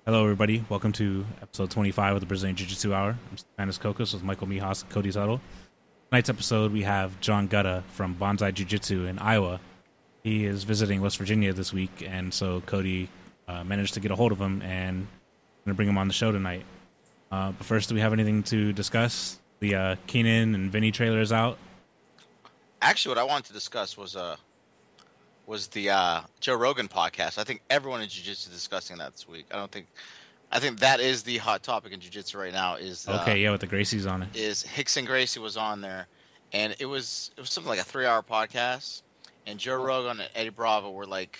Hello, everybody. Welcome to episode 25 of the Brazilian Jiu-Jitsu Hour. I'm Spanish Cocos with Michael Mijas and Cody Tuttle. Tonight's episode, we have John Gutta from Bonsai Jiu-Jitsu in Iowa. He is visiting West Virginia this week, and so Cody managed to get a hold of him and going to bring him on the show tonight. But first, do we have anything to discuss? The Keenan and Vinny trailer is out. Actually, what I wanted to discuss was the Joe Rogan podcast. I think everyone in jiu-jitsu is discussing that this week. I think that is the hot topic in jiu-jitsu right now. Is with the Gracies on it. Is Rickson Gracie was on there, and it was something like a 3-hour podcast, and Joe Rogan and Eddie Bravo were like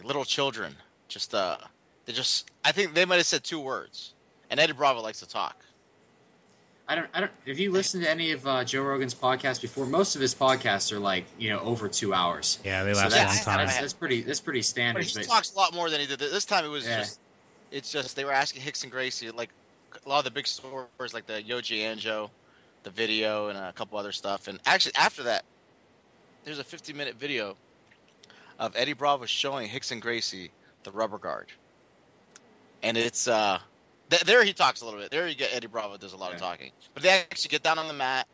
little children. I think they might have said 2 words, and Eddie Bravo likes to talk. I don't. If you listen to any of Joe Rogan's podcasts before, most of his podcasts are over 2 hours. Yeah, they last a long time. That's pretty standard. But he talks a lot more than he did this time. It was just they were asking Rickson Gracie like a lot of the big stories like the Yoji Anjo, the video, and a couple other stuff. And actually, after that, there's a 50-minute video of Eddie Bravo showing Rickson Gracie the rubber guard, and it's there he talks a little bit. There you get Eddie Bravo does a lot of talking, but they actually get down on the mat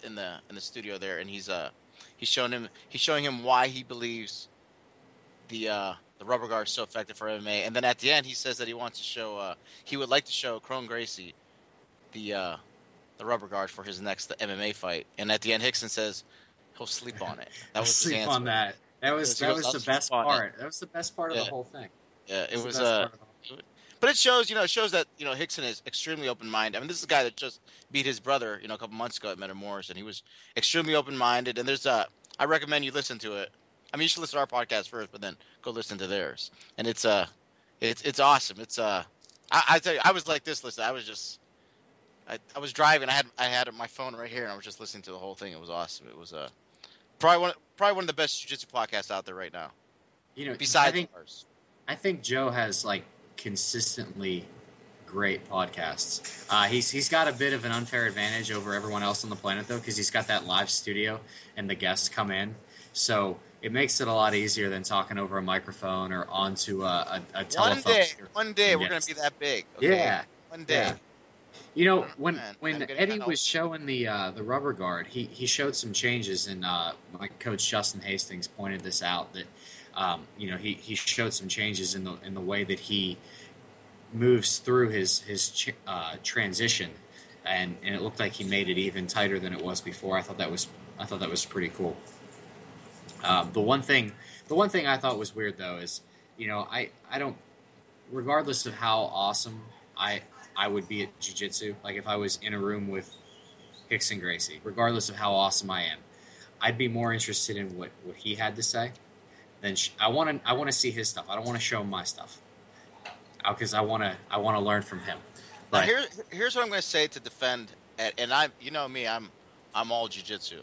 in the studio there, and he's showing him why he believes the rubber guard is so effective for MMA. And then at the end, he says that he wants to show he would like to show Kron Gracie the rubber guard for his next MMA fight. And at the end, Rickson says he'll sleep on it. That was his answer. On that. That was the best part. That was the best part of the whole thing. Yeah, it was but it shows that Rickson is extremely open-minded. I mean, this is a guy that just beat his brother, a couple months ago at Metamoris, and he was extremely open-minded. And there's I recommend you listen to it. I mean, you should listen to our podcast first, but then go listen to theirs. And it's awesome. It's I tell you, I was like this. Listen, I was driving. I had my phone right here, and I was just listening to the whole thing. It was awesome. It was probably one of the best jiu-jitsu podcasts out there right now. Besides ours. I think Joe has consistently great podcasts. He's got a bit of an unfair advantage over everyone else on the planet though, because he's got that live studio and the guests come in, so it makes it a lot easier than talking over a microphone or onto a telephone. One day we're gonna be that big. Okay? Yeah, one day. Yeah. When Eddie was showing the rubber guard, he showed some changes, and my coach Justin Hastings pointed this out that. He showed some changes in the way that he moves through his transition, and it looked like he made it even tighter than it was before. I thought that was pretty cool. The one thing I thought was weird though is, I don't, regardless of how awesome I would be at jiu-jitsu, like if I was in a room with Rickson Gracie, regardless of how awesome I am, I'd be more interested in what he had to say. Then I want to see his stuff. I don't want to show him my stuff, because I want to learn from him. But here's what I'm going to say to defend. And I'm all jiu-jitsu.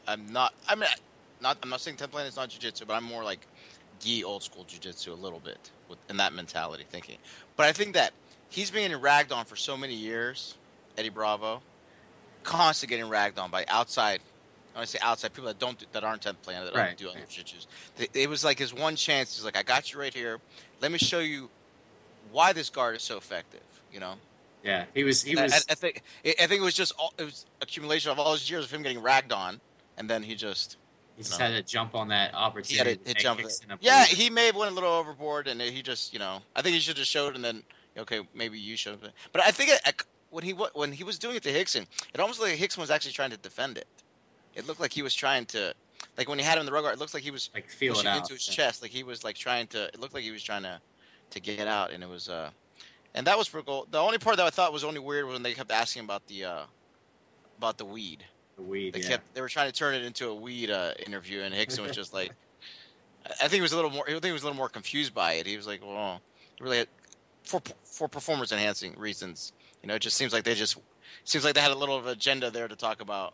I'm not saying 10th Planet is not jiu-jitsu, but I'm more like gi old school jiu-jitsu a little bit in that mentality thinking. But I think that he's being ragged on for so many years, Eddie Bravo, constantly getting ragged on by outside. When I say outside, people that aren't 10th Planet, that don't do other jiu-jitsu. It was like his one chance. He's like, I got you right here. Let me show you why this guard is so effective. Yeah, he was. I think it was just it was accumulation of all those years of him getting ragged on, and then he just had to jump on that opportunity. He had to he may have went a little overboard, and he just I think he should have showed, and then okay, maybe you should. But I think when he was doing it to Rickson, it almost like Rickson was actually trying to defend it. It looked like he was trying to, when he had him in the rug guard, it looks like he was feel it out into his chest, like he was trying to. It looked like he was trying to get it out, and it was and that was pretty cool. The only part that I thought was only weird was when they kept asking about the weed. The weed. They were trying to turn it into a weed interview, and Rickson was just like, I think he was a little more confused by it. He was like, well, really for performance enhancing reasons, it just seems like they had a little of an agenda there to talk about.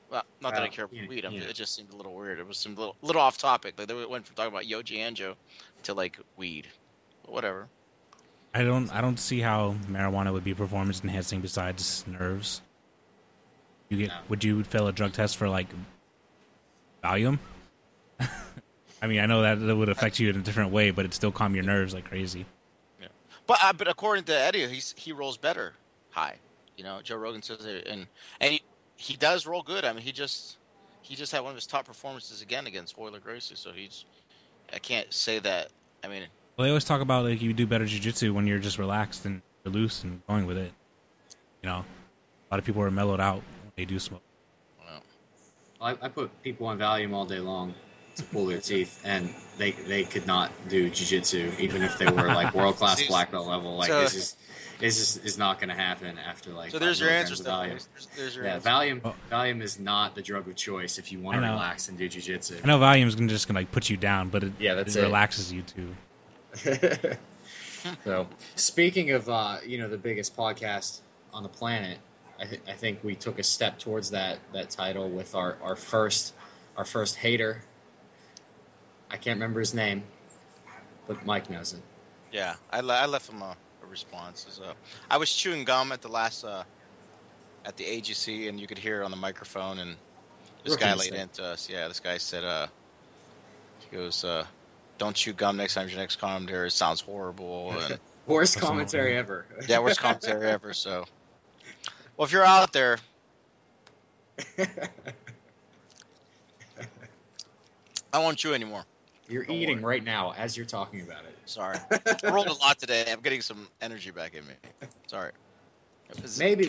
Well, not that I care about weed. It just seemed a little weird. It was some little off topic. Like they went from talking about Yoji Anjo to weed, but whatever. I don't see how marijuana would be performance enhancing besides nerves. Would you fail a drug test for Valium? I mean, I know that would affect you in a different way, but it'd still calm your nerves like crazy. But according to Eddie, he rolls better high. Joe Rogan says it, and he does roll good. I mean, he just had one of his top performances again against Royler Gracie. So I can't say that. I mean, well, they always talk about like you do better jiu-jitsu when you're just relaxed and you're loose and going with it. A lot of people are mellowed out when they do smoke. Well, I put people on Valium all day long to pull their teeth, and they could not do jiu-jitsu even if they were like world-class black belt level. Like this is not going to happen after like. So there's your answers. There's your answer. Valium is not the drug of choice if you want to relax and do jiu-jitsu. I know Valium's just gonna like put you down, but it relaxes you too. So speaking of the biggest podcast on the planet, I think we took a step towards that title with our first hater. I can't remember his name, but Mike knows it. Yeah, I left him a response. I was chewing gum at the last at the AGC, and you could hear it on the microphone. And this guy laid into us. Yeah, this guy said, he goes, "Don't chew gum next time your next commentary. It sounds horrible." And worst commentary ever. Yeah, worst commentary ever. So, well, if you're out there. I won't chew anymore. You're eating right now as you're talking about it. Sorry. I rolled a lot today. I'm getting some energy back in me. Sorry. Maybe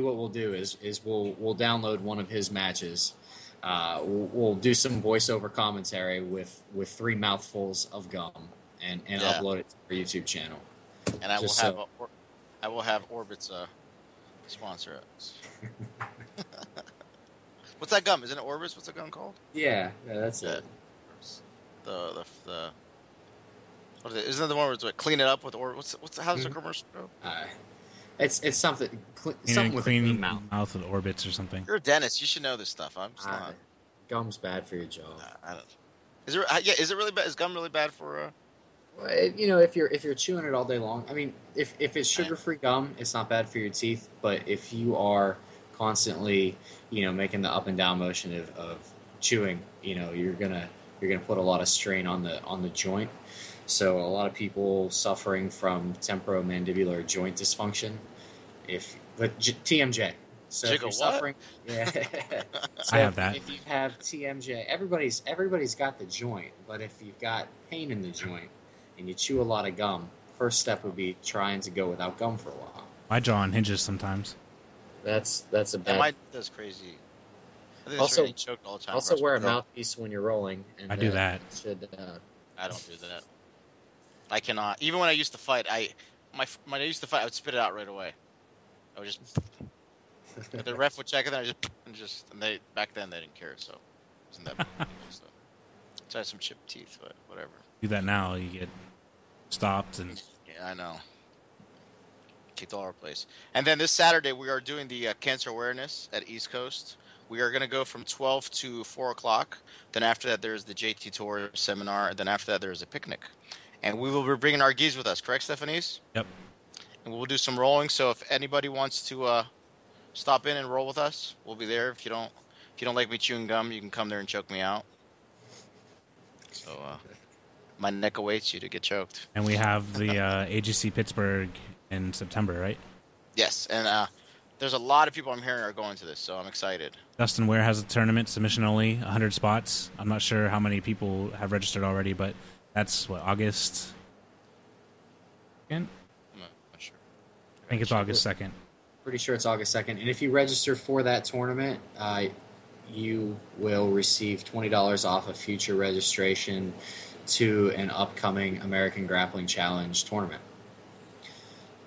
what we'll do is we'll download one of his matches. We'll do some voiceover commentary with 3 mouthfuls of gum and upload it to our YouTube channel. And I will have Orbit's sponsor us. What's that gum? Isn't it Orbis? What's the gum called? Yeah, that's it. The what is it? Isn't it the one where it's like clean it up with Orbis? How's the commercial go? It's something with clean mouth with Orbits or something. You're a dentist. You should know this stuff. I'm just not. Gum's bad for your jaw. I don't. Is it really bad? Is gum really bad for? Well, if you're chewing it all day long, I mean, if it's sugar-free gum, it's not bad for your teeth. But if you are constantly, making the up and down motion of chewing, you're gonna put a lot of strain on the joint. So a lot of people suffering from temporomandibular joint dysfunction, TMJ. So if you're suffering, yeah. I have that. If you have TMJ, everybody's got the joint, but if you've got pain in the joint and you chew a lot of gum, first step would be trying to go without gum for a while. My jaw unhinges sometimes. That's a bad. Mine does crazy. I think also, choked all the time. Also wear a mouthpiece when you're rolling. And, I do that. I don't do that. I cannot. Even when I used to fight, I would spit it out right away. I would just. The ref would check it, and back then they didn't care, so it wasn't that big. So I had some chipped teeth, but whatever. Do that now, you get stopped and. Yeah, I know. Kicked all over the place. And then this Saturday we are doing the cancer awareness at East Coast. We are going to go from 12 to 4 o'clock. Then after that there's the JT Tour seminar. And then after that there's a picnic. And we will be bringing our gis with us, correct, Stephanies? Yep. And we'll do some rolling. So if anybody wants to stop in and roll with us, we'll be there. If you don't like me chewing gum, you can come there and choke me out. So my neck awaits you to get choked. And we have the AGC Pittsburgh in September, right? Yes, and there's a lot of people I'm hearing are going to this, so I'm excited. Dustin Ware has a tournament, submission only, 100 spots. I'm not sure how many people have registered already, but that's, August 2nd? I'm not sure. I think it's August 2nd. Pretty sure it's August 2nd. And if you register for that tournament, you will receive $20 off a future registration to an upcoming American Grappling Challenge tournament.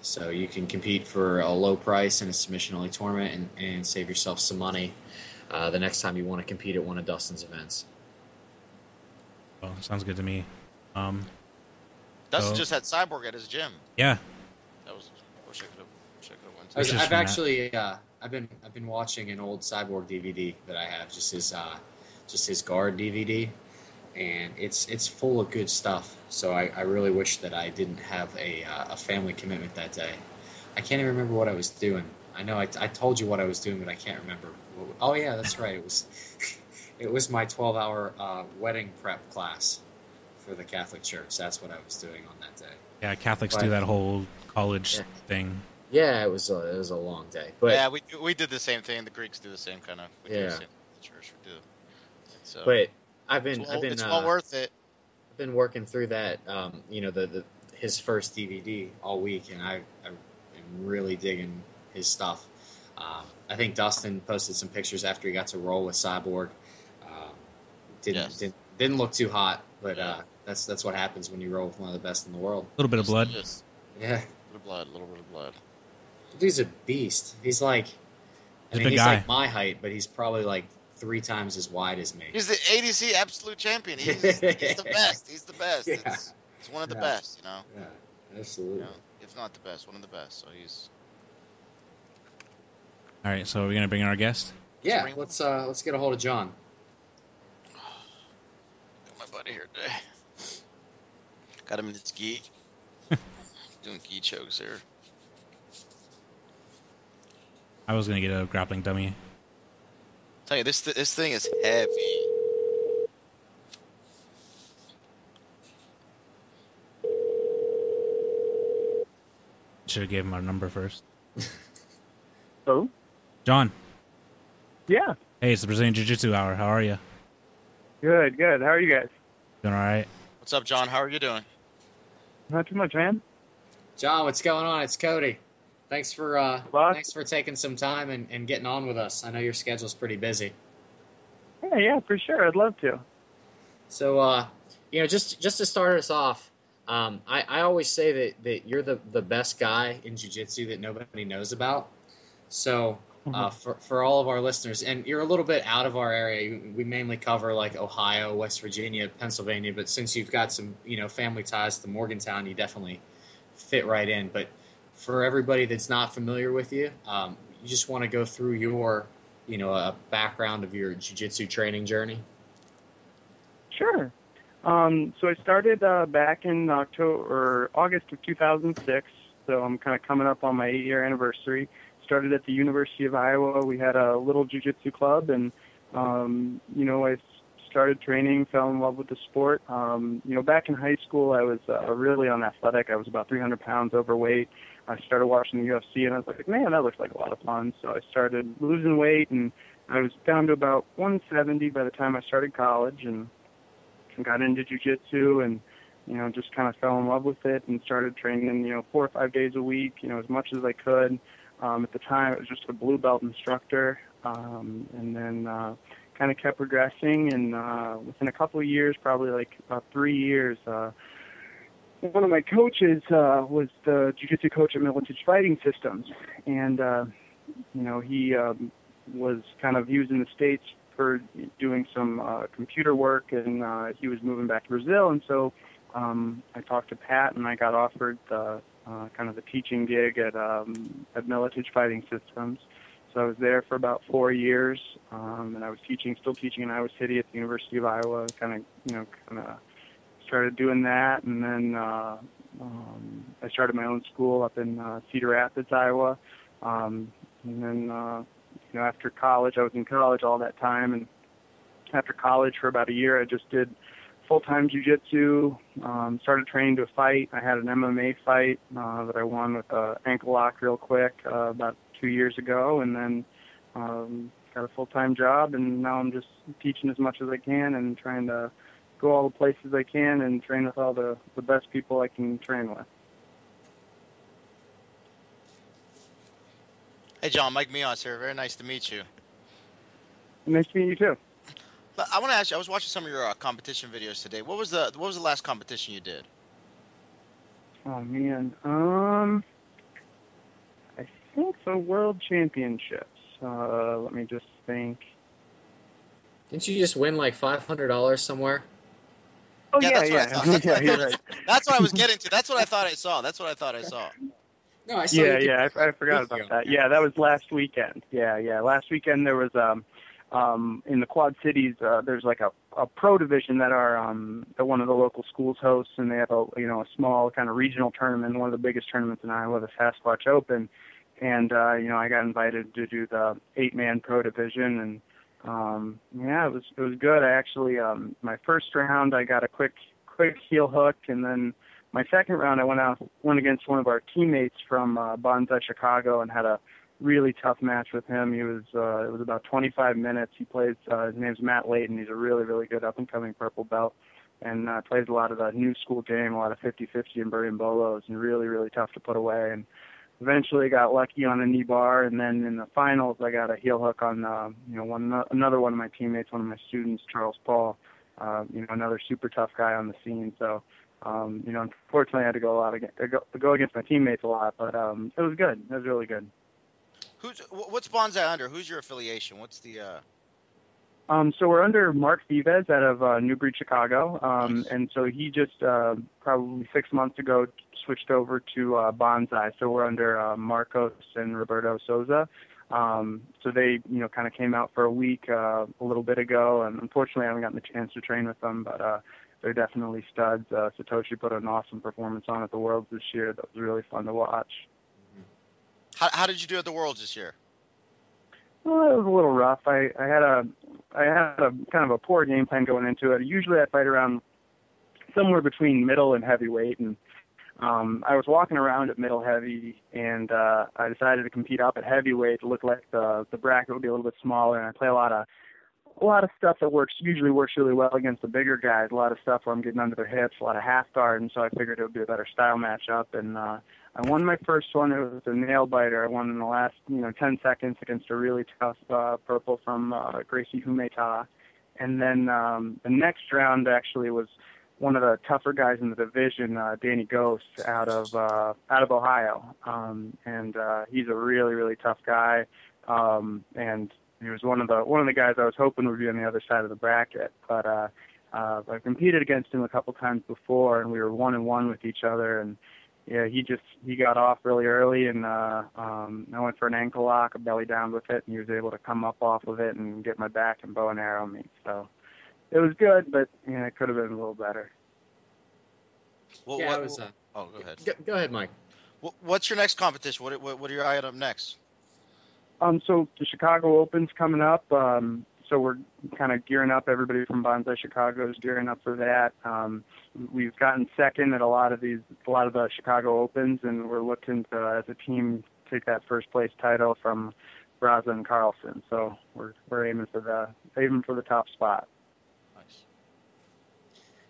So you can compete for a low price in a submission-only tournament and save yourself some money the next time you want to compete at one of Dustin's events. Well, sounds good to me. Dustin just had Cyborg at his gym. Yeah. That was. I wish I could have went to. I've been watching an old Cyborg DVD that I have, just his guard DVD, and it's full of good stuff. So I really wish that I didn't have a family commitment that day. I can't even remember what I was doing. I know I told you what I was doing, but I can't remember. Oh yeah, that's right. It was my 12-hour wedding prep class for the Catholic Church. That's what I was doing on that day. Yeah, Catholics do that whole college thing. Yeah, it was a long day. But yeah, we did the same thing. The Greeks do the same kind of. We do the same thing the church would do. So, but it's well worth it. I've been working through that. His first DVD all week, and I am really digging his stuff. I think Dustin posted some pictures after he got to roll with Cyborg. Didn't look too hot, but that's what happens when you roll with one of the best in the world. A little bit of blood. Yeah. A little bit of blood. Dude's a beast. He's like, he's like my height, but he's probably like 3 times as wide as me. He's the ADC absolute champion. He's the best. He's the best. Yeah. It's one of the best, you know. Yeah, absolutely. If not the best, one of the best. So he's. All right, so we're gonna bring in our guest. Yeah, let's get a hold of John. Got my buddy here today. Got him in his gi. Doing gi chokes here. I was gonna get a grappling dummy. Tell you this thing is heavy. Should have gave him our number first. Hello? John. Yeah. Hey, it's the Brazilian Jiu-Jitsu Hour. How are you? Good. How are you guys? Doing all right. What's up, John? How are you doing? Not too much, man. John, what's going on? It's Cody. Thanks for taking some time and getting on with us. I know your schedule's pretty busy. Yeah, for sure. I'd love to. So, just to start us off, I always say that you're the best guy in jiu-jitsu that nobody knows about. So, for all of our listeners, and you're a little bit out of our area, we mainly cover like Ohio, West Virginia, Pennsylvania, but since you've got some, family ties to Morgantown, you definitely fit right in. But for everybody that's not familiar with you, you just want to go through your, a background of your jiu-jitsu training journey? Sure. So I started back in August of 2006, so I'm kind of coming up on my 8-year anniversary. Started at the University of Iowa. We had a little jiu-jitsu club, and, I started training, fell in love with the sport. Back in high school, I was really unathletic. I was about 300 pounds overweight. I started watching the UFC, and I was like, man, that looks like a lot of fun. So I started losing weight, and I was down to about 170 by the time I started college, and got into jiu-jitsu, and, just kind of fell in love with it and started training, 4 or 5 days a week, as much as I could. At the time, it was just a blue belt instructor, and then kind of kept progressing, and within a couple of years, probably like about 3 years, one of my coaches was the jiu-jitsu coach at Militage Fighting Systems, and he was kind of using the States for doing some computer work, and he was moving back to Brazil, and so I talked to Pat, and I got offered kind of the teaching gig at Militage Fighting Systems. So I was there for about 4 years, and I was still teaching in Iowa City at the University of Iowa. Kind of started doing that, and then I started my own school up in Cedar Rapids, Iowa. And then, after college, I was in college all that time, and after college for about a year, I just did full-time jiu-jitsu, started training to fight. I had an MMA fight that I won with an ankle lock real quick about 2 years ago, and then got a full-time job, and now I'm just teaching as much as I can and trying to go all the places I can and train with all the best people I can train with. Hey, John, Mike Mios here. Very nice to meet you. Nice to meet you, too. I want to ask you, I was watching some of your competition videos today. What was the last competition you did? Oh, man. I think the World Championships. Let me just think. Didn't you just win like $500 somewhere? Oh, yeah. Yeah, you're right. That's what I was getting to. That's what I thought I saw. No, I saw I forgot about that. Yeah, that was last weekend. Yeah. Last weekend there was in the Quad Cities. There's like a pro division that one of the local schools hosts, and they have a small kind of regional tournament, one of the biggest tournaments in Iowa, the Sasquatch Open. And I got invited to do the 8-man pro division, and it was good. I actually my first round I got a quick quick heel hook, and then my second round I went against one of our teammates from Bonsai Chicago and had a really tough match with him. It was about 25 minutes. He plays, his name's Matt Layton. He's a really, really good up-and-coming purple belt, and plays a lot of the new school game, a lot of 50-50 and Berimbolo, and really, really tough to put away. And eventually got lucky on a knee bar, and then in the finals I got a heel hook on another one of my teammates, one of my students, Charles Paul, another super tough guy on the scene. So unfortunately I had to go against my teammates a lot, but it was good. It was really good. What's Bonsai under? Who's your affiliation? What's the So we're under Mark Vives out of Newbury, Chicago, Nice. and so he just probably 6 months ago switched over to Bonsai. So we're under Marcos and Roberto Souza. So they, kind of came out for a week a little bit ago, and unfortunately I haven't gotten the chance to train with them, but they're definitely studs. Satoshi put an awesome performance on at the Worlds this year. That was really fun to watch. How did you do at the Worlds this year? Well, it was a little rough. I had a kind of a poor game plan going into it. Usually I fight around somewhere between middle and heavyweight, and I was walking around at middle heavy, and I decided to compete up at heavyweight. It looked like the bracket would be a little bit smaller, and I play a lot of stuff that usually works really well against the bigger guys. A lot of stuff where I'm getting under their hips, a lot of half guard, and so I figured it would be a better style matchup. And I won my first one. It was a nail biter. I won in the last 10 seconds against a really tough purple from Gracie Humeta. And then the next round actually was one of the tougher guys in the division, Danny Ghost out of Ohio, and he's a really, really tough guy. And he was one of the guys I was hoping would be on the other side of the bracket. But I competed against him a couple times before, and we were 1-1 with each other. And yeah, he got off really early, and I went for an ankle lock, a belly down with it, and he was able to come up off of it and get my back and bow and arrow me. So it was good, but it could have been a little better. Well, yeah, go ahead. Go ahead, Mike. What's your next competition? What are your items up next? So the Chicago Open's coming up. So we're kind of gearing up. Everybody from Bonsai Chicago is gearing up for that. We've gotten second at a lot of the Chicago Opens, and we're looking to, as a team, take that first place title from Braza and Carlson. So we're aiming for the top spot.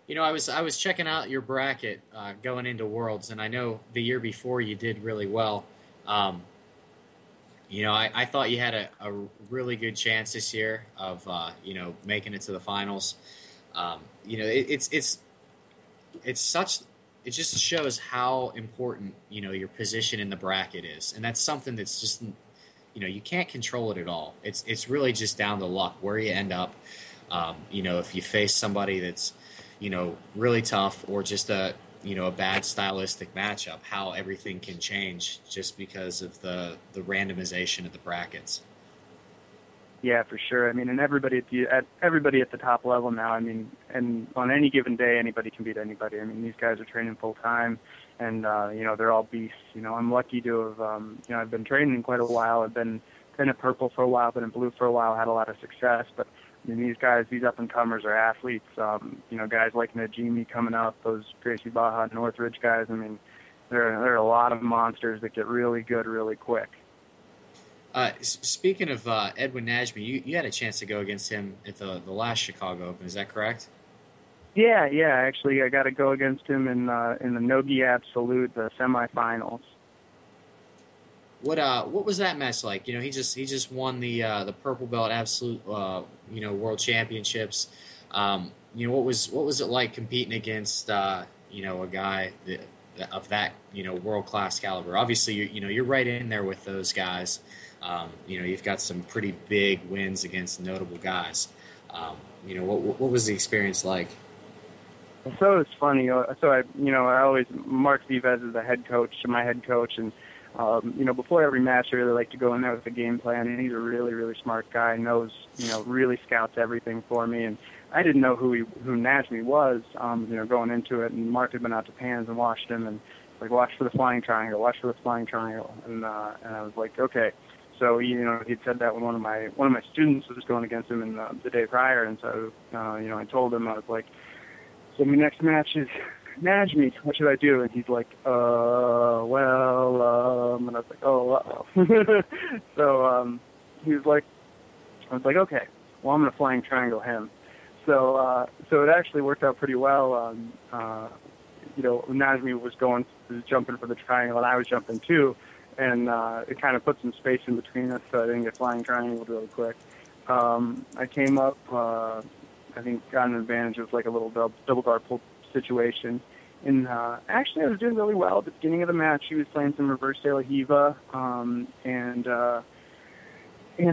Nice. I was checking out your bracket going into Worlds, and I know the year before you did really well. I thought you had a really good chance this year of making it to the finals. It just shows how important your position in the bracket is, and that's something that's just you can't control it at all. It's really just down to luck where you end up. If you face somebody that's really tough, or just a bad stylistic matchup, how everything can change just because of the randomization of the brackets. Yeah, for sure. I mean, and everybody at the top level now. I mean, and on any given day, anybody can beat anybody. I mean, these guys are training full time, and they're all beasts. I'm lucky to have I've been training quite a while. I've been at purple for a while, been in blue for a while, had a lot of success, but I mean, these guys, these up-and-comers are athletes. Guys like Najimi coming up, those Gracie Baja, Northridge guys. I mean, there are a lot of monsters that get really good really quick. Speaking of Edwin Najmi, you had a chance to go against him at the last Chicago Open. Is that correct? Yeah. Actually, I got to go against him in the Nogi Absolute, the semifinals. What was that match like? He just won the purple belt absolute world championships. What was it like competing against a guy of that world class caliber? Obviously, you're right in there with those guys. You've got some pretty big wins against notable guys. What was the experience like? So it's funny. So I always Mark Vives is my head coach, and before every match, I really like to go in there with a game plan, and he's a really, really smart guy, knows, really scouts everything for me, and I didn't know who Najmi was, going into it, and Mark had been out to Pans and watched him, and like, watch for the flying triangle, and I was like, okay. So, he'd said that when one of my students was going against him in the day prior, and so, I told him, I was like, So my next match is manage me. What should I do? And he's like, and I was like, oh, So he was like, I was like, okay, well, I'm going to flying triangle him. So it actually worked out pretty well. Najmi was jumping for the triangle, and I was jumping too, and it kind of put some space in between us, so I didn't get flying triangled really quick. I came up, I think got an advantage of like a little double guard pull situation. And actually, I was doing really well at the beginning of the match. He was playing some reverse De La Hiva, and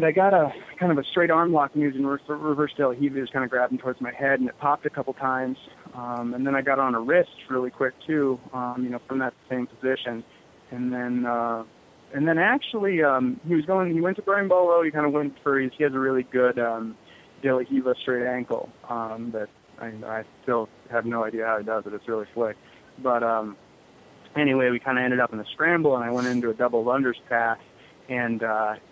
I got a kind of a straight arm lock using reverse De La Hiva. He was kind of grabbing towards my head, and it popped a couple times. And then I got on a wrist really quick too, from that same position. And then actually, he went to Berimbolo. He kind of went for, he has a really good De La Hiva straight ankle that I still have no idea how he does it. It's really slick. But anyway, we kind of ended up in a scramble, and I went into a double lunder's pass, and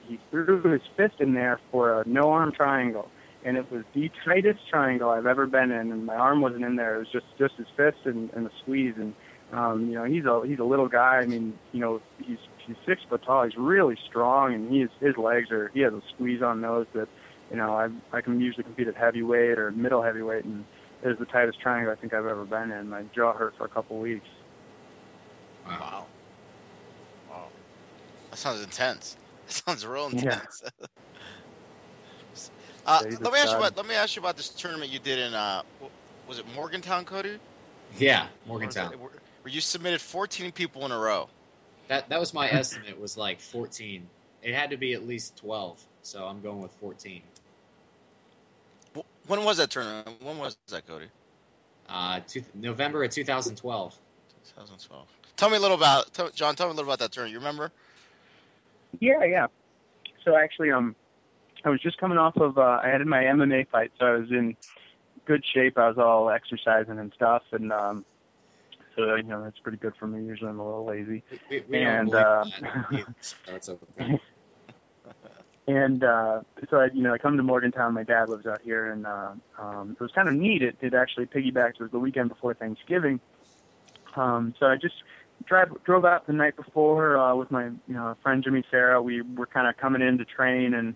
he threw his fist in there for a no-arm triangle. And it was the tightest triangle I've ever been in, and my arm wasn't in there. It was just his fist and a squeeze. And he's a little guy. I mean, he's 6 foot tall. He's really strong, and he has a squeeze on those that, I can usually compete at heavyweight or middle heavyweight, and it was the tightest triangle I think I've ever been in. My jaw hurt for a couple weeks. Wow. That sounds intense. That sounds real intense. Yeah. Let me ask you about this tournament you did in was it Morgantown, Cody? Yeah, Morgantown. Where you submitted 14 people in a row. That was my estimate, was like 14. It had to be at least 12, so I'm going with 14. When was that tournament? When was that, Cody? November of 2012. 2012. Tell me a little about John. Tell me a little about that tournament. You remember? Yeah. So actually, I was just coming off of I had my MMA fight, so I was in good shape. I was all exercising and stuff, and so that's pretty good for me. Usually, I'm a little lazy. We and that's okay. And so I come to Morgantown. My dad lives out here, and it was kind of neat. It actually piggybacked. It was the weekend before Thanksgiving. So I just drove out the night before with my friend Jimmy Sarah. We were kind of coming in to train, and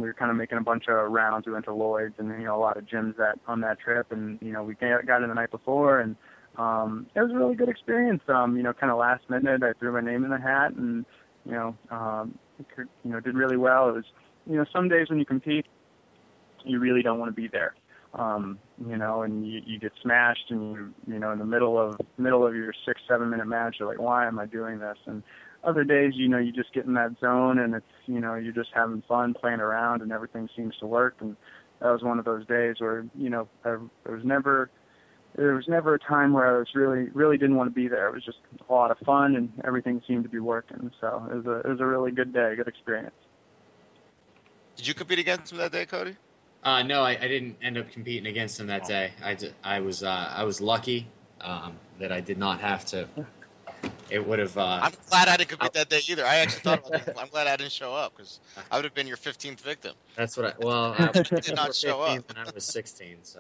we were kind of making a bunch of rounds. We went to Lloyd's and a lot of gyms on that trip, and we got in the night before, and it was a really good experience. Kind of last minute, I threw my name in the hat, and did really well. It was some days when you compete, you really don't want to be there. And you get smashed, and in the middle of your 6-7 minute match, you're like, why am I doing this? And other days, you just get in that zone, and it's you're just having fun playing around, and everything seems to work. And that was one of those days where there was never a time where I was really didn't want to be there. It was just a lot of fun, and everything seemed to be working. So it was a really good day, good experience. Did you compete against him that day, Cody? No, I didn't end up competing against him that day. I was lucky that I did not have to. It would have. I'm glad I didn't compete that day either. I actually thought about it. I'm glad I didn't show up, because I would have been your 15th victim. That's what I did not show up. And I was 16. So.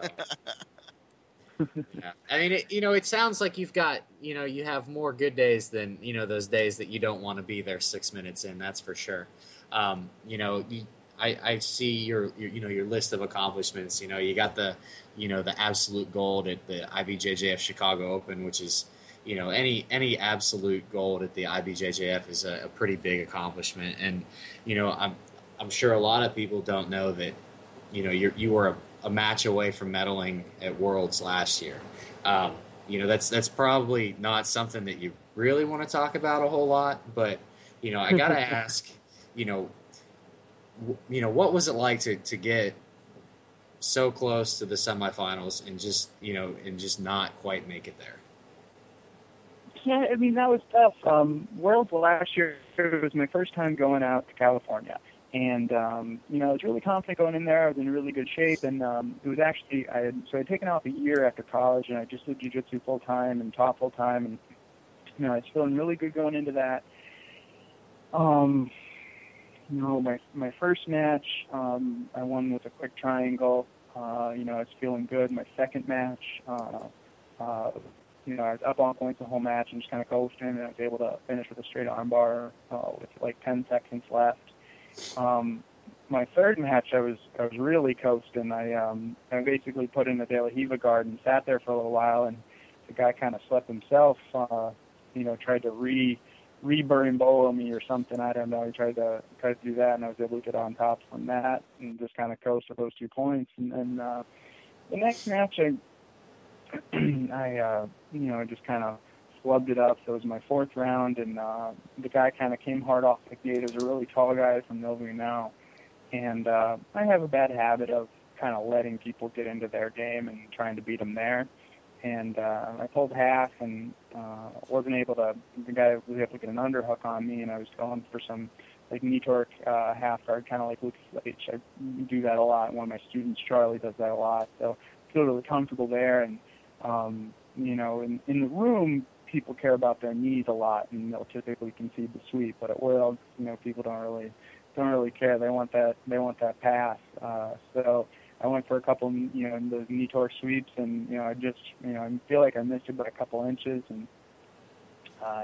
Yeah. I mean, it sounds like you've got, you have more good days than, those days that you don't want to be there 6 minutes in. That's for sure. I see your list of accomplishments. You got the absolute gold at the IBJJF Chicago Open, which is, any absolute gold at the IBJJF is a pretty big accomplishment. And, I'm sure a lot of people don't know that, you were a match away from medaling at Worlds last year. That's probably not something that you really want to talk about a whole lot, but, I got to ask, what was it like to get so close to the semifinals and just not quite make it there? Yeah, I mean, that was tough. Worlds last year, it was my first time going out to California. And, I was really confident going in there. I was in really good shape. And it was actually, I'd taken off a year after college, and I just did jiu-jitsu full-time and taught full-time. And, I was feeling really good going into that. My first match, I won with a quick triangle. I was feeling good. My second match, I was up on points the whole match and just kind of coasting, and I was able to finish with a straight armbar with like 10 seconds left. My third match, I was really coasting. I basically put in a De La Riva guard and sat there for a little while, and the guy kind of slept himself. Tried to re-berimbolo me or something. I don't know. He tried to do that, and I was able to get on top from that and just kind of coast with those 2 points. And then the next match, I just kind of flubbed it up. So it was my 4th round, and the guy kind of came hard off the gate. It was a really tall guy from Millview now. And I have a bad habit of kind of letting people get into their game and trying to beat them there. And I pulled half and the guy was able to get an underhook on me, and I was going for some like knee torque half guard, kind of like Lucas Leitch. I do that a lot. One of my students, Charlie, does that a lot. So I feel really comfortable there. And, in the room, people care about their knees a lot, and they'll typically concede the sweep. But at Worlds, people don't really care. They want that pass. So I went for a couple, those knee torque sweeps, and I feel like I missed it by a couple inches, and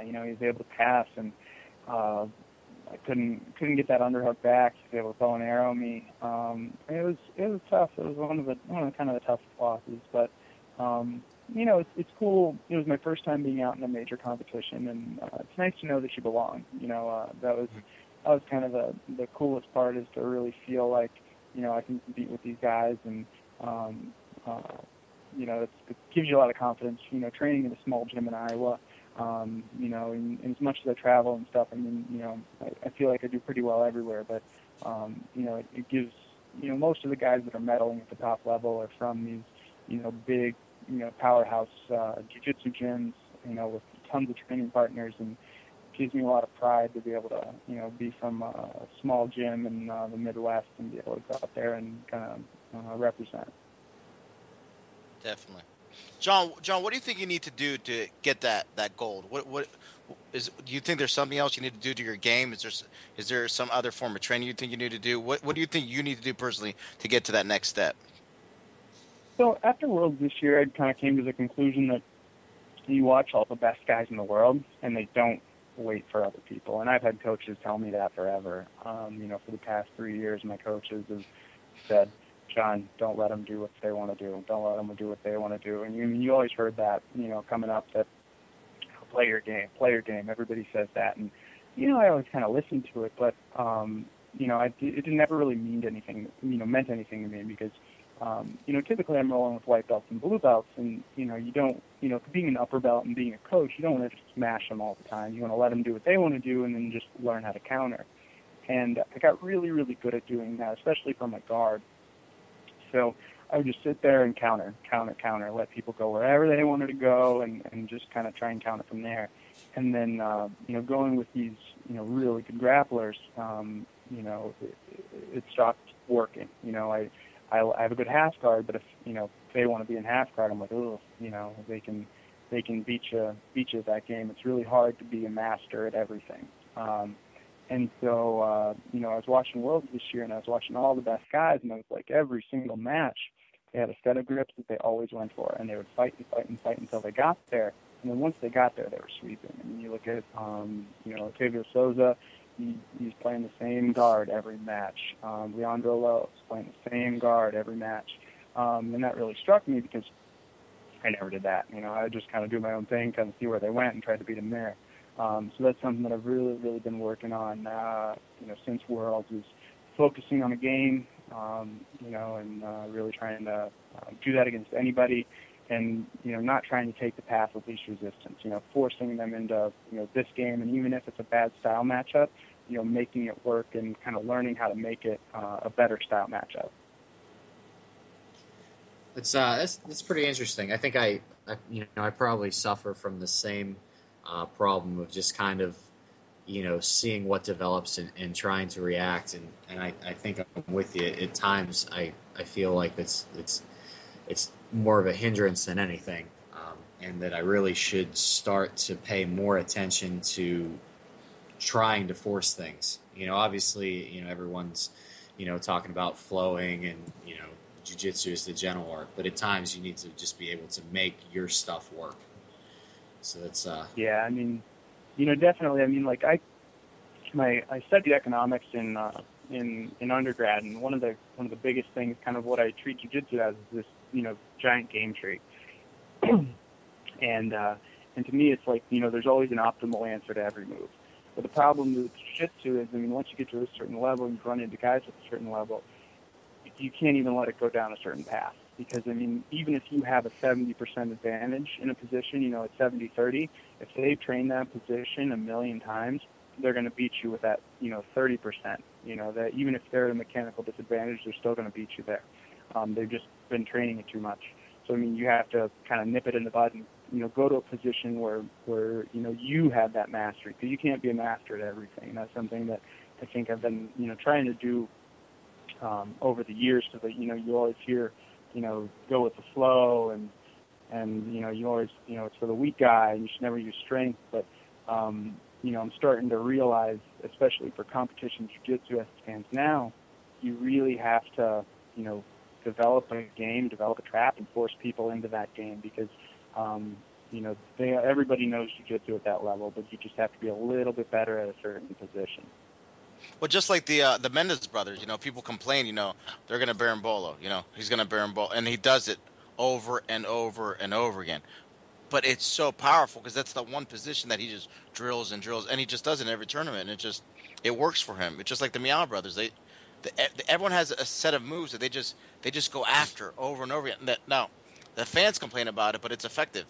he was able to pass, and I couldn't get that underhook back. He was able to bow and arrow me. It was tough. It was one of the kind of the toughest losses, but it's cool. It was my first time being out in a major competition, and it's nice to know that you belong. That was kind of the coolest part, is to really feel like I can compete with these guys, and it gives you a lot of confidence. Training in a small gym in Iowa, and as much as I travel and stuff, I feel like I do pretty well everywhere. But it gives most of the guys that are medaling at the top level are from these big powerhouse jiu-jitsu gyms, with tons of training partners, and gives me a lot of pride to be able to, be from a small gym in the Midwest and be able to go out there and kind of represent. Definitely. John, what do you think you need to do to get that gold? Do you think there's something else you need to do to your game? Is there some other form of training you think you need to do? What do you think you need to do personally to get to that next step? So after Worlds this year, I kind of came to the conclusion that you watch all the best guys in the world, and they don't wait for other people. And I've had coaches tell me that forever. For the past 3 years, my coaches have said, John, don't let them do what they want to do. Don't let them do what they want to do. And you always heard that, coming up, that play your game. Everybody says that. And, I always kind of listened to it, but, it never really meant anything to me, because, typically I'm rolling with white belts and blue belts, and, you don't, being an upper belt and being a coach, you don't want to just smash them all the time. You want to let them do what they want to do and then just learn how to counter. And I got really, really good at doing that, especially from a guard. So I would just sit there and counter, let people go wherever they wanted to go, and just kind of try and counter from there. And then, going with these, really good grapplers, it stopped working. I have a good half guard, but if they want to be in half guard, I'm like, oh, they can beat you at that game. It's really hard to be a master at everything. And so, I was watching Worlds this year, and I was watching all the best guys, and I was like, every single match, they had a set of grips that they always went for, and they would fight and fight and fight until they got there. And then once they got there, they were sweeping. And you look at, Octavio Souza, he's playing the same guard every match. Leandro Lowe is playing the same guard every match. And that really struck me, because I never did that. I just kind of do my own thing, kind of see where they went and try to beat them there. So that's something that I've really, really been working on, since Worlds, is focusing on a game, and really trying to do that against anybody, and, not trying to take the path of least resistance, forcing them into, this game, and even if it's a bad style matchup, making it work and kind of learning how to make it a better style matchup. That's pretty interesting. I think I probably suffer from the same problem of just kind of, seeing what develops and trying to react. And I think I'm with you. At times, I feel like it's more of a hindrance than anything, and that I really should start to pay more attention to trying to force things. Obviously, everyone's, talking about flowing and, jiu-jitsu is the gentle art, but at times you need to just be able to make your stuff work. So that's yeah. I mean, definitely. I mean, like I studied economics in undergrad, and one of the biggest things, kind of what I treat jiu-jitsu as, is this giant game tree. and to me, it's like there's always an optimal answer to every move. But the problem with jiu-jitsu is, I mean, once you get to a certain level, you run into guys at a certain level, you can't even let it go down a certain path. Because, I mean, even if you have a 70% advantage in a position, at 70-30, if they've trained that position a million times, they're going to beat you with that, 30%. That even if they're at a mechanical disadvantage, they're still going to beat you there. They've just been training it too much. So, I mean, you have to kind of nip it in the bud and, go to a position where you have that mastery. Because you can't be a master at everything. That's something that I think I've been, trying to do over the years, so that, you always hear, go with the flow, and you always, it's for the weak guy, and you should never use strength. But, I'm starting to realize, especially for competition jiu-jitsu as it stands now, you really have to, develop a game, develop a trap, and force people into that game, because, everybody knows jiu-jitsu at that level, but you just have to be a little bit better at a certain position. Well, just like the Mendes brothers, people complain, they're gonna berimbolo, he's gonna berimbolo, and he does it over and over and over again. But it's so powerful because that's the one position that he just drills and drills, and he just does it in every tournament, and it works for him. It's just like the Meow brothers. Everyone has a set of moves that they just go after over and over again. Now, the fans complain about it, but it's effective.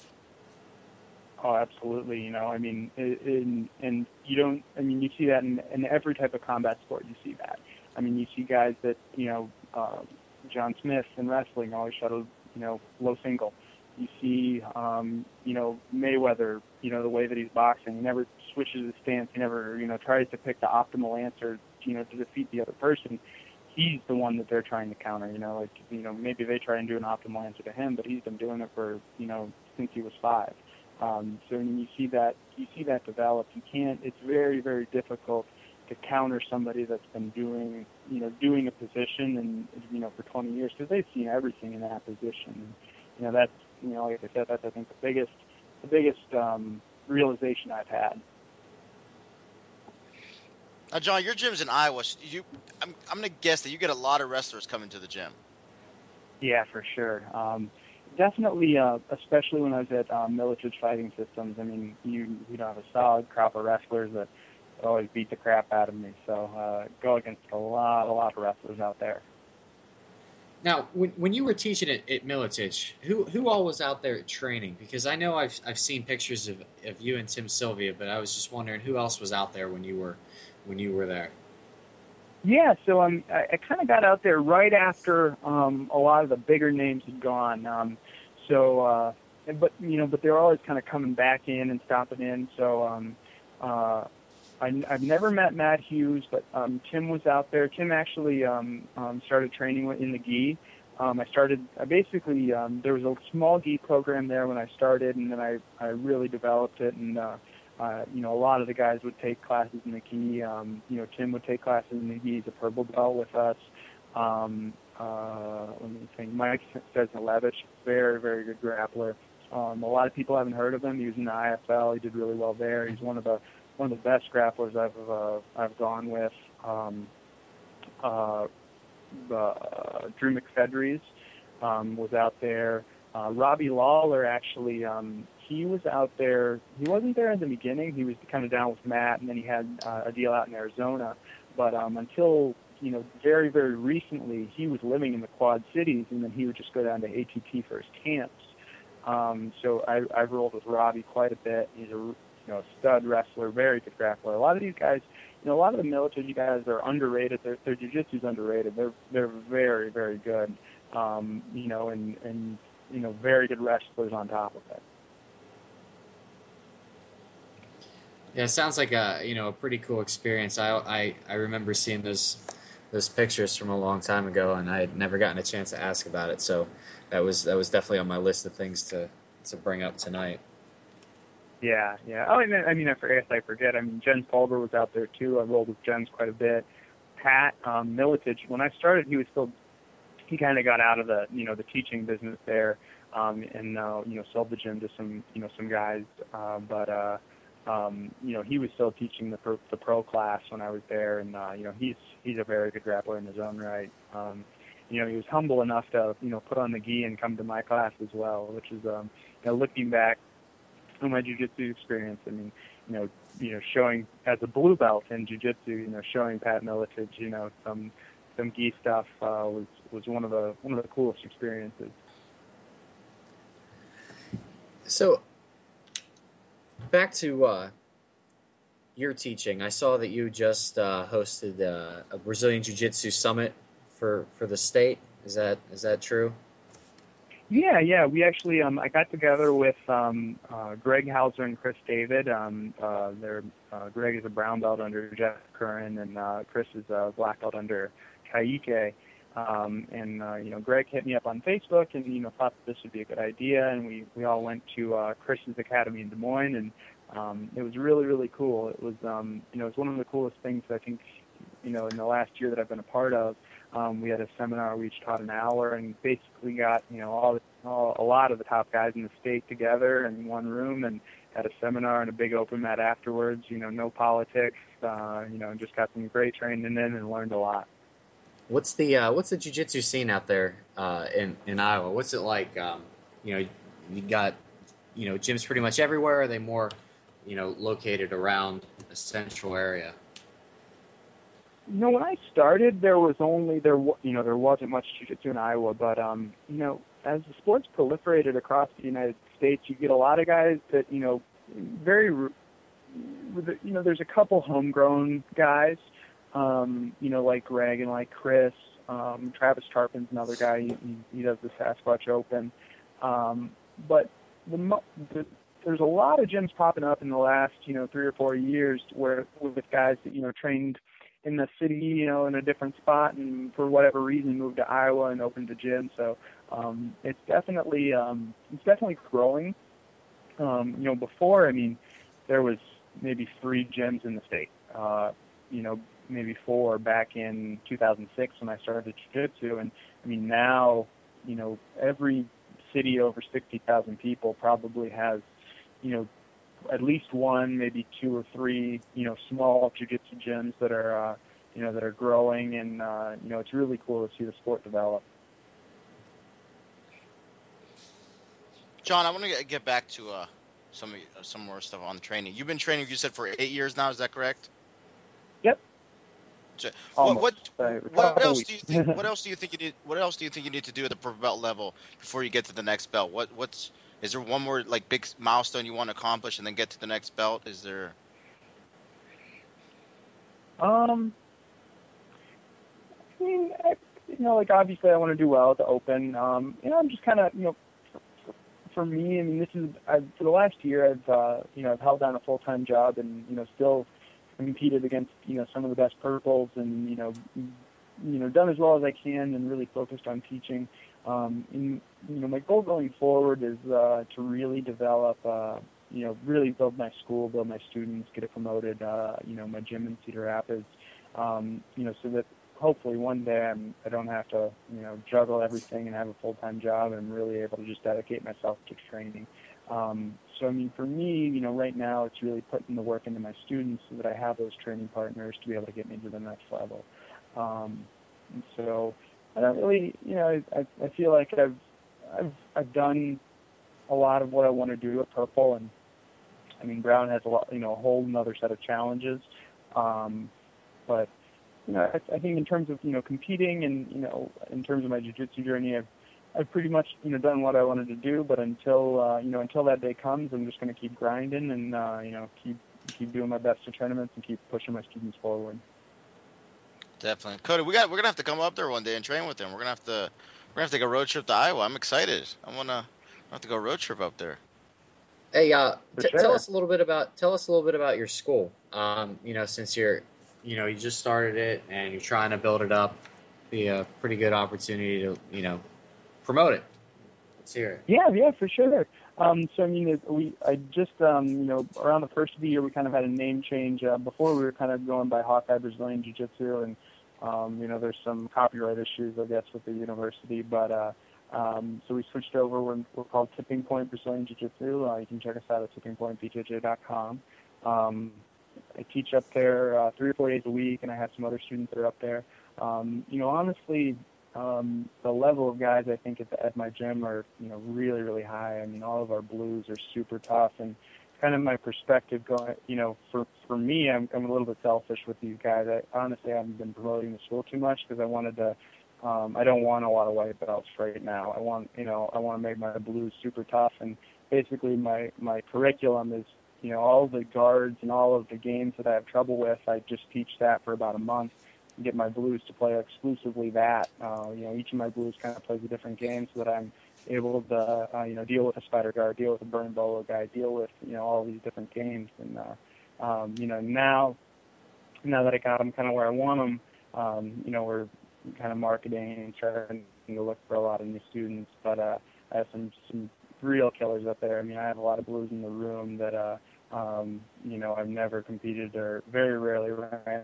Oh, absolutely. I mean, and you don't. I mean, you see that in every type of combat sport. You see that. I mean, you see guys that John Smith in wrestling always shot a low single. You see, Mayweather. The way that he's boxing, he never switches his stance. He never, tries to pick the optimal answer, to defeat the other person. He's the one that they're trying to counter. Maybe they try and do an optimal answer to him, but he's been doing it for, since he was 5. So when you see that develop, you can't. It's very, very difficult to counter somebody that's been doing a position and for 20 years, because they've seen everything in that position. That's like I said, that's I think the biggest realization I've had. Now, John, your gym's in Iowa. I'm gonna guess that you get a lot of wrestlers coming to the gym. Yeah, for sure. Definitely, especially when I was at Militich Fighting Systems. I mean, you have a solid crop of wrestlers that always beat the crap out of me. So go against a lot of wrestlers out there. Now, when you were teaching at Militich, who all was out there training? Because I know I've seen pictures of you and Tim Sylvia, but I was just wondering who else was out there when you were there. Yeah, so I kind of got out there right after a lot of the bigger names had gone. But they're always kind of coming back in and stopping in. So I've never met Matt Hughes, but Tim was out there. Tim actually started training in the gi. There was a small gi program there when I started, and then I really developed it, and a lot of the guys would take classes in the gi. Tim would take classes in the gi. He's a purple belt with us. Let me think. Mike Sesnolevich, very, very good grappler. A lot of people haven't heard of him. He was in the IFL. He did really well there. He's one of the best grapplers I've gone with. Drew McFedries was out there. Robbie Lawler, actually, he was out there. He wasn't there in the beginning. He was kind of down with Matt, and then he had a deal out in Arizona. But until very, very recently, he was living in the Quad Cities, and then he would just go down to ATT for his camps. So I've rolled with Robbie quite a bit. He's a stud wrestler, very good grappler. A lot of these guys, a lot of the military guys are underrated. Their jiu-jitsu's underrated. They're very, very good. And very good wrestlers on top of it. Yeah, it sounds like a pretty cool experience. I remember seeing those pictures from a long time ago, and I had never gotten a chance to ask about it. So that was definitely on my list of things to bring up tonight. Yeah. Oh, and I forget. I mean, Jens Pulver was out there too. I rolled with Jens quite a bit. Pat Militich. When I started, he was still he kind of got out of the the teaching business there, and sold the gym to some guys, but he was still teaching the pro class when I was there, and he's a very good grappler in his own right. He was humble enough to put on the gi and come to my class as well, which is looking back on my jiu-jitsu experience. I mean, showing as a blue belt in jiu-jitsu, showing Pat Miletich, some gi stuff was one of the coolest experiences. So, back to your teaching. I saw that you just hosted a Brazilian Jiu-Jitsu summit for the state. Is that true? Yeah. We actually I got together with Greg Hauser and Chris David. Greg is a brown belt under Jeff Curran, and Chris is a black belt under Kaike. Greg hit me up on Facebook and thought this would be a good idea, and we all went to Chris's Academy in Des Moines, and it was really, really cool. It was it was one of the coolest things I think in the last year that I've been a part of. We had a seminar. We each taught an hour, and basically got a lot of the top guys in the state together in one room, and had a seminar and a big open mat afterwards. No politics. And just got some great training in and learned a lot. What's the jiu-jitsu scene out there in Iowa? What's it like? You got gyms pretty much everywhere. Are they more located around a central area? When I started, there wasn't much jiu-jitsu in Iowa, but as the sports proliferated across the United States, you get a lot of guys that there's a couple homegrown guys, like Greg and like Chris. Travis Tarpin's another guy. He does the Sasquatch Open, but there's a lot of gyms popping up in the last 3 or 4 years with guys that trained in the city, in a different spot, and for whatever reason moved to Iowa and opened a gym. So it's definitely growing. Before, there was maybe 3 gyms in the state. Maybe 4 back in 2006 when I started jiu-jitsu, and now every city over 60,000 people probably has at least 1, maybe 2 or 3, small jiu-jitsu gyms that are growing, and it's really cool to see the sport develop. John, I want to get back to some more stuff on training. You've been training, you said, for 8 years now. Is that correct? Yep. What else do you think? What else do you think you need to do at the purple belt level before you get to the next belt? Is there one more big milestone you want to accomplish and then get to the next belt? Is there? Obviously I want to do well at the Open. I'm just kind of, for me, this is for the last year I've held down a full-time job and still competed against some of the best purples, and done as well as I can, and really focused on teaching. My goal going forward is to really develop, really build my school, build my students, get it promoted, my gym in Cedar Rapids, so that hopefully one day I don't have to, juggle everything and have a full-time job, and I'm really able to just dedicate myself to training. So, for me, right now it's really putting the work into my students so that I have those training partners to be able to get me to the next level. And so I don't really, I feel like I've done a lot of what I want to do at purple, and brown has a lot, a whole another set of challenges. But I think in terms of competing and in terms of my jiu-jitsu journey, I've pretty much done what I wanted to do. But until that day comes, I'm just going to keep grinding and keep doing my best to tournaments and keep pushing my students forward. Definitely, Cody. We're gonna have to come up there one day and train with them. We're gonna have to take a road trip to Iowa. I'm excited. I have to go road trip up there. Hey, tell us a little bit about your school. Since you just started it and you're trying to build it up, be a pretty good opportunity to promote it. Let's hear it. Yeah, for sure. I just around the first of the year we kind of had a name change. Before we were kind of going by Hawkeye Brazilian Jiu-Jitsu, and There's some copyright issues, I guess, with the university, but so we switched over. We're called Tipping Point Brazilian Jiu-Jitsu. You can check us out at tippingpointbjj.com. I teach up there 3 or 4 days a week, and I have some other students that are up there. Honestly, the level of guys I think at my gym are really, really high. I mean, all of our blues are super tough, and kind of my perspective going, for me, I'm a little bit selfish with these guys. I honestly haven't been promoting the school too much because I wanted to. I don't want a lot of white belts right now. I want to make my blues super tough, and basically my curriculum is, all the guards and all of the games that I have trouble with. I just teach that for about a month and get my blues to play exclusively that. Each of my blues kind of plays a different game so that I'm able to, deal with a spider guard, deal with a burn bolo guy, deal with, all these different games. And, now that I got them kind of where I want them, we're kind of marketing and trying to look for a lot of new students. But I have some real killers up there. I mean, I have a lot of blues in the room that, I've never competed or very rarely ran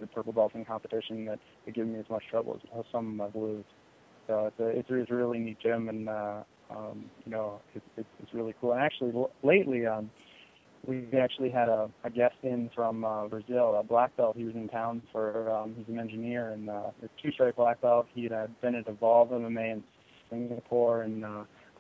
the purple belt in competition that give me as much trouble as some of my blues. So it's a really neat gym, and it's really cool. And actually, lately, we've actually had a guest in from Brazil, a black belt. He was in town for he's an engineer and a 2-stripe black belt. He had been at Evolve MMA in Singapore and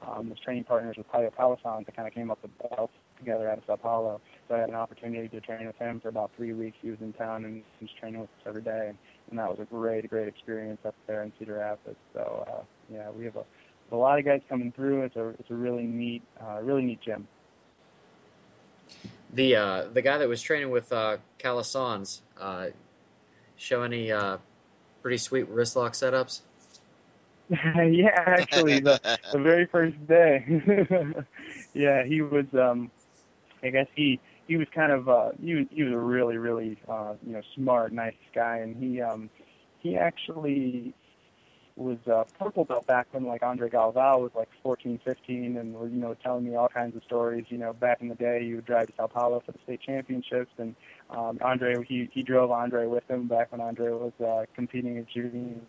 was training partners with Caio Palasan that kind of came up with belts together out of Sao Paulo. So I had an opportunity to train with him for about 3 weeks. He was in town and he was training with us every day, and that was a great experience up there in Cedar Rapids. So we have a lot of guys coming through. It's a really neat gym. The guy that was training with Calasans, show any pretty sweet wrist lock setups? Yeah, actually, the very first day. Yeah, he was. I guess he was kind of. He was a really, really smart, nice guy, and he actually was purple belt back when Andre Galvao was 14, 15, and was telling me all kinds of stories. Back in the day, he would drive to Sao Paulo for the state championships, and Andre he drove Andre with him back when Andre was competing at junior,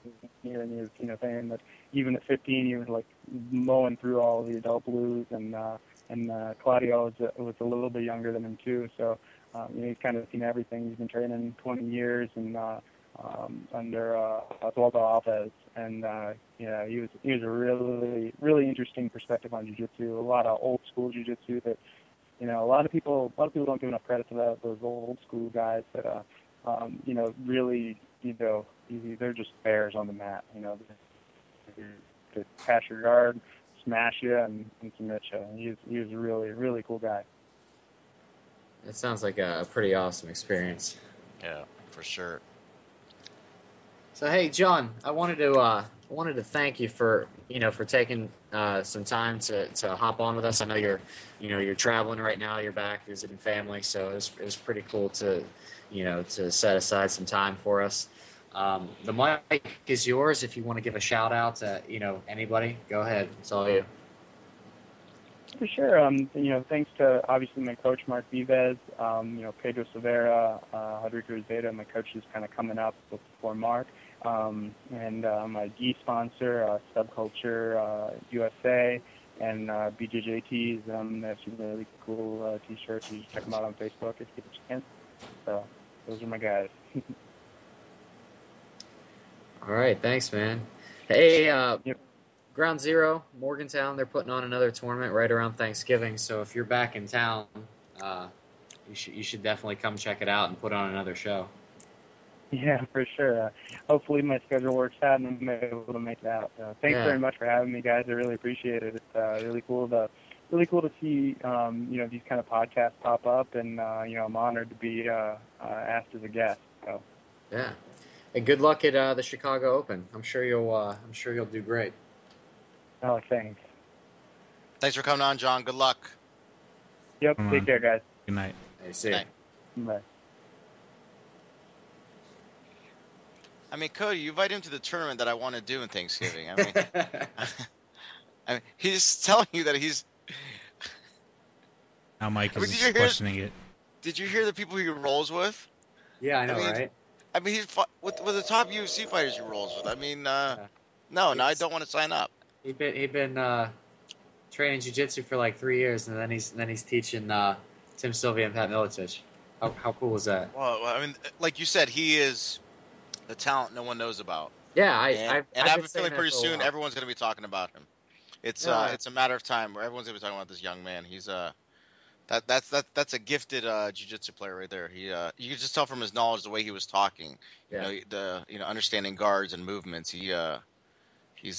and he was saying that even at 15 he was mowing through all the adult blues, and Claudio was a little bit younger than him too, so he's kind of seen everything. He's been training 20 years and under Oswaldo Alves, and he was a really, really interesting perspective on jiu-jitsu. A lot of old school jiu-jitsu that a lot of people don't give enough credit to those old school guys that really they're just bears on the mat. To pass your guard, smash you, and submit you. He was a really, really cool guy. It sounds like a pretty awesome experience. Yeah, for sure. So hey, John, I wanted to thank you for taking some time to hop on with us. I know you're traveling right now. You're back visiting family, so it was pretty cool to set aside some time for us. The mic is yours. If you want to give a shout out to anybody, go ahead. It's all you. For sure. Thanks to obviously my coach Mark Vives, Pedro Silveira, Rodrigo Zeta, my coaches kind of coming up before Mark. And my gi sponsor, Subculture USA, and BJJ tees. They have some really cool t-shirts. You just check them out on Facebook if you get a chance. So those are my guys. All right, thanks, man. Hey, Yep. Ground Zero, Morgantown, they're putting on another tournament right around Thanksgiving. So if you're back in town, you should definitely come check it out and put on another show. Yeah, for sure. Hopefully my schedule works out and I'm able to make it out. Thanks very much for having me, guys. I really appreciate it. It's really cool to see these kind of podcasts pop up, and I'm honored to be asked as a guest. So. Yeah, and good luck at the Chicago Open. I'm sure you'll do great. Oh, thanks. Thanks for coming on, John. Good luck. Yep. Take care, guys. Good night. Hey, see you. Bye. I mean, Cody, you invite him to the tournament that I want to do in Thanksgiving. I mean, he's telling you that he's. Now Mike is questioning it. Did you hear the people he rolls with? Yeah, I know, right? I mean, with the top UFC fighters he rolls with. I mean, no, I don't want to sign up. He'd been training jiu-jitsu for like 3 years, and then he's teaching Tim Sylvia and Pat Miletich. How cool was that? Well, I mean, like you said, he is the talent no one knows about. Yeah, I have a feeling pretty soon while. everyone's going to be talking about him. It's a matter of time where everyone's going to be talking about this young man. He's that's a gifted jiu-jitsu player right there. He you can just tell from his knowledge, the way he was talking, understanding guards and movements. He's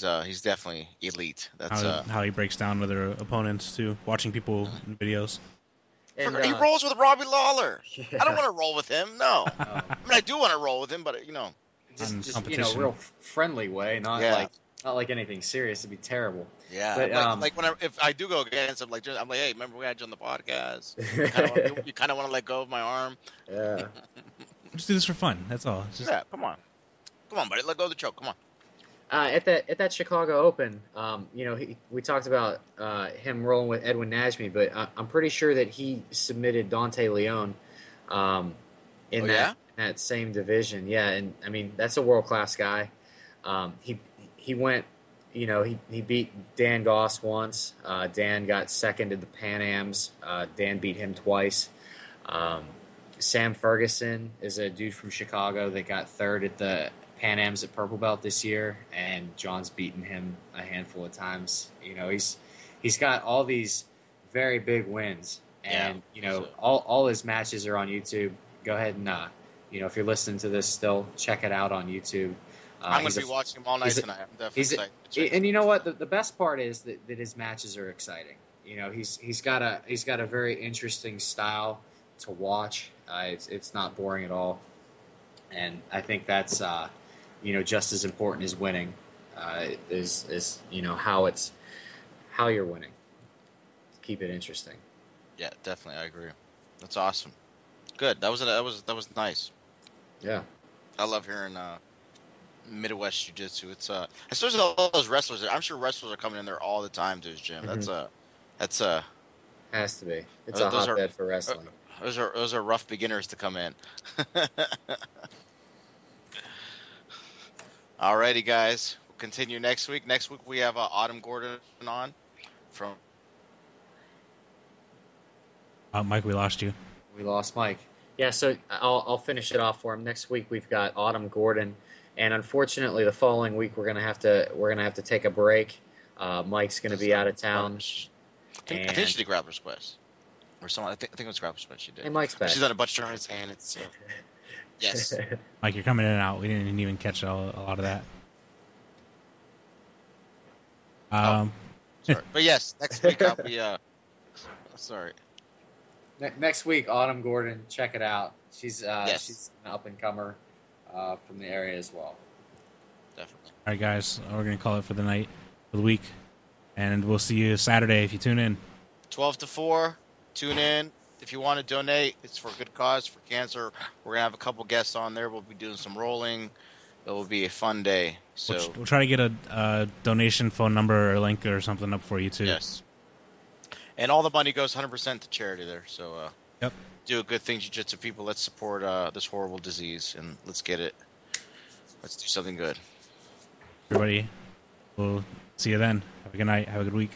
definitely elite. That's how he breaks down other opponents too. Watching people in videos. And, he rolls with Robbie Lawler. Yeah. I don't want to roll with him. No. I mean, I do want to roll with him, but just real friendly way, not like anything serious. It'd be terrible. Yeah, but if I do go against him, I'm like, hey, remember we had you on the podcast? You kind of want to let go of my arm. Yeah. Just do this for fun. That's all. Yeah, come on, buddy, let go of the choke. Come on. At that Chicago Open, we talked about him rolling with Edwin Najmi, but I'm pretty sure that he submitted Dante Leon in that same division. Yeah, and I mean that's a world class guy. He went, he beat Dan Goss once. Dan got second at the Pan Ams. Dan beat him twice. Sam Ferguson is a dude from Chicago that got third at the Pan Am's at Purple Belt this year, and John's beaten him a handful of times. He's got all these very big wins, and all his matches are on YouTube. Go ahead and if you're listening to this still, check it out on YouTube. I'm going to be watching him all night tonight. I'm definitely excited. And you know what? The best part is that his matches are exciting. He's got a very interesting style to watch. It's not boring at all, and I think that's just as important as winning is how you're winning. Keep it interesting. Yeah, definitely, I agree. That's awesome. Good. That was nice. Yeah, I love hearing Midwest Jiu-Jitsu. It's especially all those wrestlers. I'm sure wrestlers are coming in there all the time to his gym. Mm-hmm. That's has to be. It's a hotbed for wrestling. Those are rough beginners to come in. Alrighty, guys. We'll continue next week. Next week we have Autumn Gordon on from. Mike, we lost you. We lost Mike. Yeah, so I'll finish it off for him. Next week we've got Autumn Gordon, and unfortunately the following week we're gonna have to take a break. Mike's gonna be out of town. I think she did Grappler's Quest, or someone. I think it was Grappler's Quest. She did. Hey, Mike's back. She's done a bunch of tournaments, and it's yes. Mike, you're coming in and out. We didn't even catch a lot of that. Sorry, but yes, next week I'll be. Sorry. Next week, Autumn Gordon, check it out. She's she's an up and comer from the area as well. Definitely. All right, guys, we're gonna call it for the night, for the week, and we'll see you Saturday if you tune in. 12 to 4. Tune in if you want to donate. It's for a good cause, for cancer. We're gonna have a couple guests on there. We'll be doing some rolling. It will be a fun day. So we'll try to get a donation phone number or link or something up for you too. Yes. And all the money goes 100% to charity there. So yep. Do a good thing, jiu-jitsu people. Let's support this horrible disease, and let's get it. Let's do something good. Everybody, we'll see you then. Have a good night. Have a good week.